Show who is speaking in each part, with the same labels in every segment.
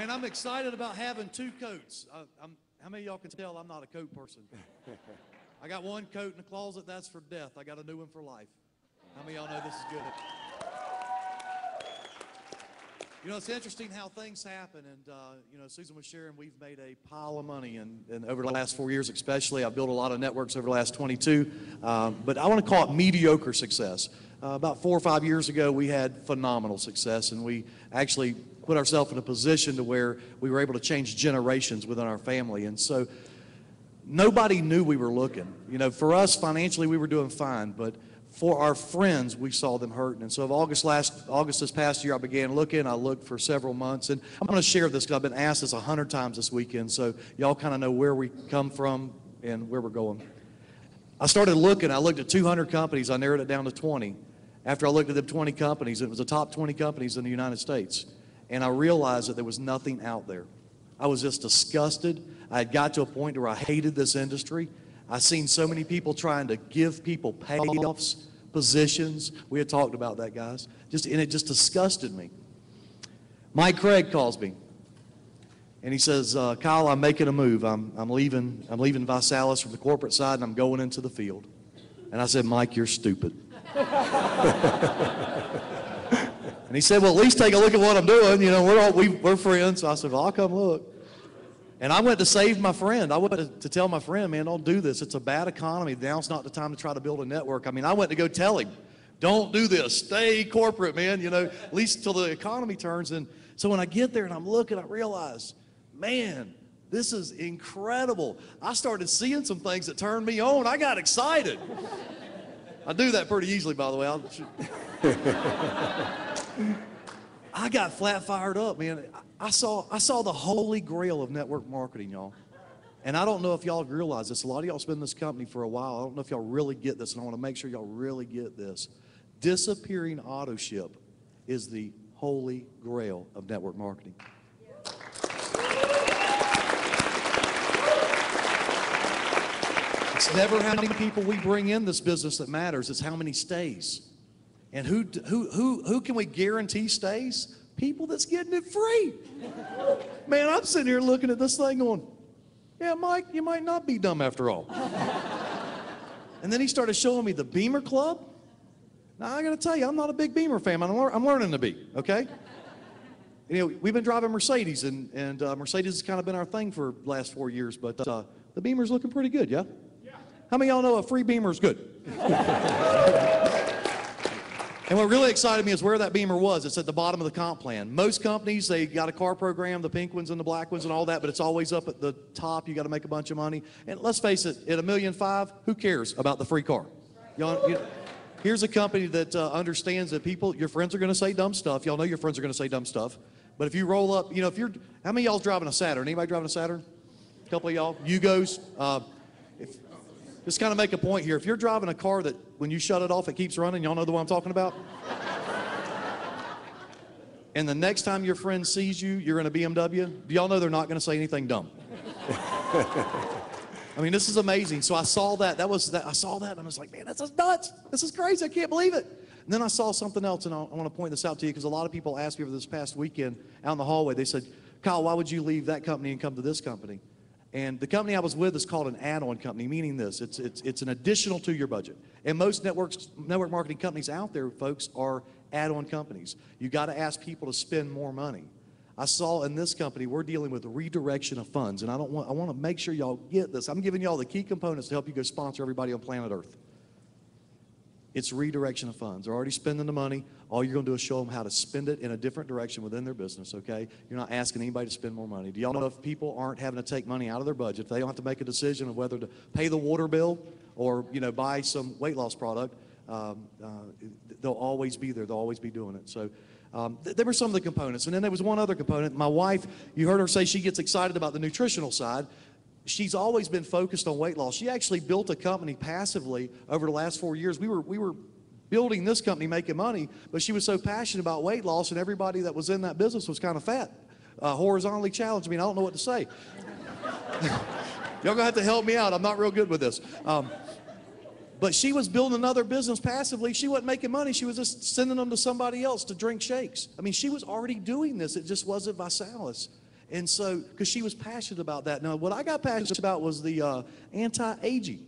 Speaker 1: Man, I'm excited about having two coats. How many of y'all can tell I'm not a coat person? I got one coat in the closet, that's for death. I got a new one for life. How many of y'all know this is good? You know, it's interesting how things happen, and you know, Susan was sharing, we've made a pile of money, and over the last 4 years especially, I've built a lot of networks over the last 22, but I want to call it mediocre success. About 4 or 5 years ago, we had phenomenal success, and we actually put ourselves in a position to where we were able to change generations within our family, and so nobody knew we were looking. You know, for us, financially, we were doing fine, but for our friends, we saw them hurting. And so of August this past year, I began looking. I looked for several months. And I'm going to share this because I've been asked this 100 times this weekend, so y'all kind of know where we come from and where we're going. I started looking. I looked at 200 companies. I narrowed it down to 20. After I looked at the 20 companies, it was the top 20 companies in the United States. And I realized that there was nothing out there. I was just disgusted. I had got to a point where I hated this industry. I've seen so many people trying to give people payoffs, positions. We had talked about that, guys. And it just disgusted me. Mike Craig calls me, and he says, "Kyle, I'm making a move. I'm leaving Visalus from the corporate side, and I'm going into the field." And I said, "Mike, you're stupid." And he said, "Well, at least take a look at what I'm doing. You know, we're friends." So I said, "Well, I'll come look." And I went to save my friend. I went to tell my friend, "Man, don't do this. It's a bad economy. Now's not the time to try to build a network." I mean, I went to go tell him, "Don't do this. Stay corporate, man, you know, at least till the economy turns." And so when I get there and I'm looking, I realize, man, this is incredible. I started seeing some things that turned me on. I got excited. I do that pretty easily, by the way. I got flat fired up, man. I saw the holy grail of network marketing, y'all. And I don't know if y'all realize this. A lot of y'all been in this company for a while. I don't know if y'all really get this, and I want to make sure y'all really get this. Disappearing auto ship is the holy grail of network marketing. It's never how many people we bring in this business that matters. It's how many stays. And who can we guarantee stays? People that's getting it free. Man, I'm sitting here looking at this thing going, "Yeah, Mike, you might not be dumb after all." And then he started showing me the Beamer Club. Now, I got to tell you, I'm not a big Beamer fan. I'm learning to be, okay? You know, we've been driving Mercedes, and Mercedes has kind of been our thing for the last 4 years, but the Beamer's looking pretty good, yeah? How many of y'all know a free Beamer is good? And what really excited me is where that Beamer was. It's at the bottom of the comp plan. Most companies, they got a car program, the pink ones and the black ones and all that, but it's always up at the top. You got to make a bunch of money. And let's face it, at $1.5 million, who cares about the free car? Here's a company that understands that your friends are going to say dumb stuff. Y'all know your friends are going to say dumb stuff. But if you roll up, you know, how many of y'all's driving a Saturn? Anybody driving a Saturn? A couple of y'all? Yugos? Just kind of make a point here. If you're driving a car that when you shut it off, it keeps running, y'all know the one I'm talking about? And the next time your friend sees you, you're in a BMW, do y'all know they're not going to say anything dumb? I mean, this is amazing. So I saw that. I saw that, and I was like, man, this is nuts. This is crazy. I can't believe it. And then I saw something else, and I want to point this out to you because a lot of people asked me over this past weekend out in the hallway. They said, "Kyle, why would you leave that company and come to this company?" And the company I was with is called an add-on company, meaning this, it's an additional to your budget. And most network marketing companies out there, folks, are add-on companies. You got to ask people to spend more money. I saw in this company, we're dealing with redirection of funds, and I want to make sure y'all get this. I'm giving y'all the key components to help you go sponsor everybody on planet Earth. It's redirection of funds. They're already spending the money. All you're going to do is show them how to spend it in a different direction within their business, okay? You're not asking anybody to spend more money. Do y'all know if people aren't having to take money out of their budget, if they don't have to make a decision of whether to pay the water bill or, you know, buy some weight loss product, they'll always be there. They'll always be doing it. So there were some of the components. And then there was one other component. My wife, you heard her say she gets excited about the nutritional side. She's always been focused on weight loss. She actually built a company passively over the last 4 years. We were building this company, making money, but she was so passionate about weight loss, and everybody that was in that business was kind of fat, horizontally challenged. I mean, I don't know what to say. Y'all gonna have to help me out. I'm not real good with this. But she was building another business passively. She wasn't making money. She was just sending them to somebody else to drink shakes. I mean, she was already doing this. It just wasn't Visalus. And so, because she was passionate about that. Now, what I got passionate about was the anti-aging.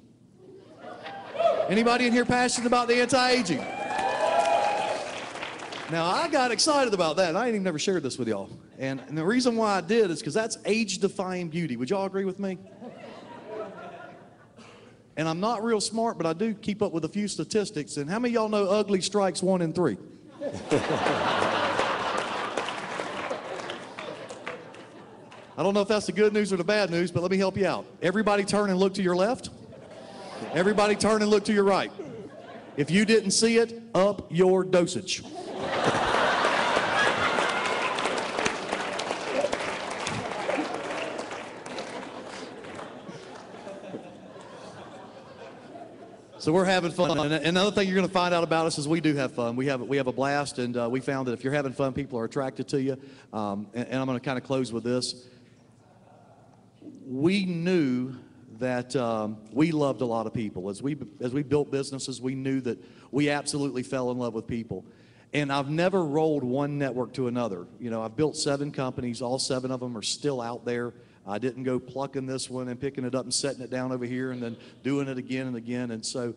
Speaker 1: Anybody in here passionate about the anti-aging? Now, I got excited about that, and I ain't even never shared this with y'all. And the reason why I did is because that's age-defying beauty. Would y'all agree with me? And I'm not real smart, but I do keep up with a few statistics. And how many of y'all know ugly strikes 1 in 3? I don't know if that's the good news or the bad news, but let me help you out. Everybody turn and look to your left. Everybody turn and look to your right. If you didn't see it, up your dosage. So we're having fun. And another thing you're going to find out about us is we do have fun. We have a blast, and we found that if you're having fun, people are attracted to you. And I'm going to kind of close with this. We knew that we loved a lot of people. As we built businesses, we knew that we absolutely fell in love with people. And I've never rolled one network to another. You know, I've built 7 companies. All 7 of them are still out there. I didn't go plucking this one and picking it up and setting it down over here and then doing it again and again. And so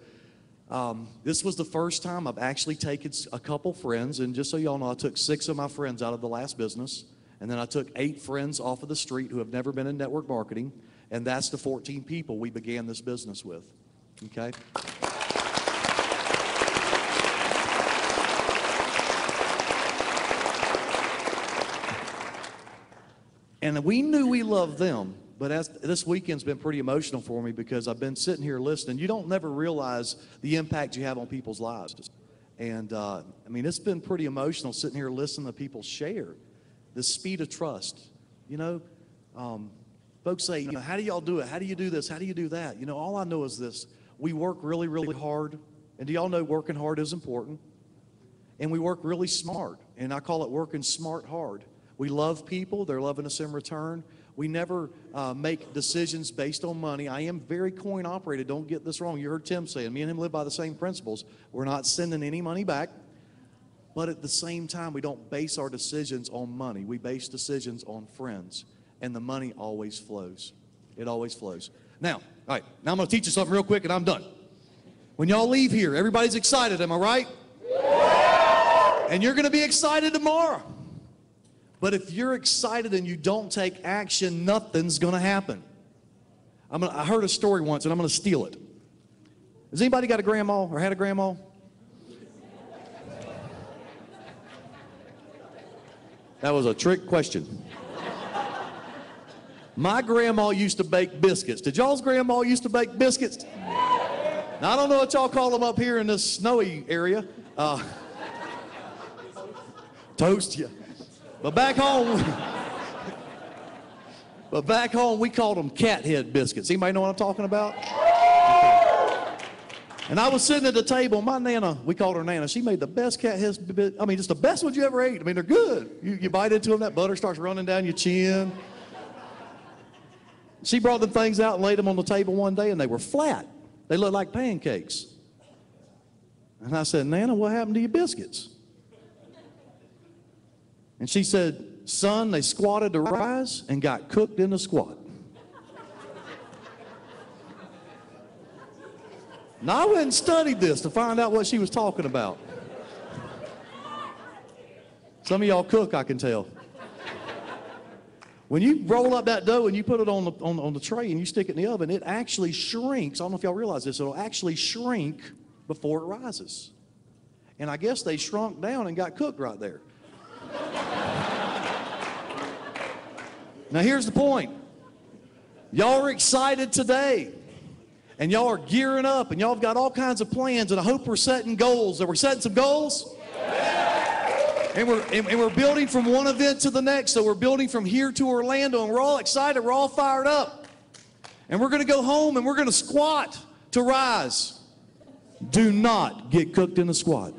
Speaker 1: this was the first time I've actually taken a couple friends. And just so y'all know, I took 6 of my friends out of the last business. And then I took 8 friends off of the street who have never been in network marketing. And that's the 14 people we began this business with. Okay? And we knew we loved them, but this weekend's been pretty emotional for me because I've been sitting here listening. You don't never realize the impact you have on people's lives. And, I mean, it's been pretty emotional sitting here listening to people share the speed of trust. You know, folks say, you know, how do y'all do it? How do you do this? How do you do that? You know, all I know is this. We work really, really hard. And do y'all know working hard is important? And we work really smart. And I call it working smart hard. We love people. They're loving us in return. We never make decisions based on money. I am very coin operated. Don't get this wrong. You heard Tim saying, me and him live by the same principles. We're not sending any money back. But at the same time, we don't base our decisions on money. We base decisions on friends. And the money always flows. It always flows. Now, all right, now I'm going to teach you something real quick and I'm done. When y'all leave here, everybody's excited, am I right? And you're going to be excited tomorrow. But if you're excited and you don't take action, nothing's going to happen. I heard a story once, and I'm going to steal it. Has anybody got a grandma or had a grandma? That was a trick question. My grandma used to bake biscuits. Did y'all's grandma used to bake biscuits? Now, I don't know what y'all call them up here in this snowy area. Toast, yeah. But back home, we called them cat head biscuits. Anybody know what I'm talking about? And I was sitting at the table. My Nana, we called her Nana. She made the best cat head. I mean, just the best ones you ever ate. I mean, they're good. You bite into them, that butter starts running down your chin. She brought them things out and laid them on the table one day, and they were flat. They looked like pancakes. And I said, Nana, what happened to your biscuits? And she said, son, they squatted to rise and got cooked in the squat. Now, I went and studied this to find out what she was talking about. Some of y'all cook, I can tell. When you roll up that dough and you put it on the tray and you stick it in the oven, it actually shrinks. I don't know if y'all realize this. It'll actually shrink before it rises. And I guess they shrunk down and got cooked right there. Now here's the point. Y'all are excited today. And y'all are gearing up and y'all have got all kinds of plans, and I hope we're setting goals. Are we setting some goals? And we're building from one event to the next. So we're building from here to Orlando, and we're all excited, we're all fired up. And we're gonna go home and we're gonna squat to rise. Do not get cooked in the squat.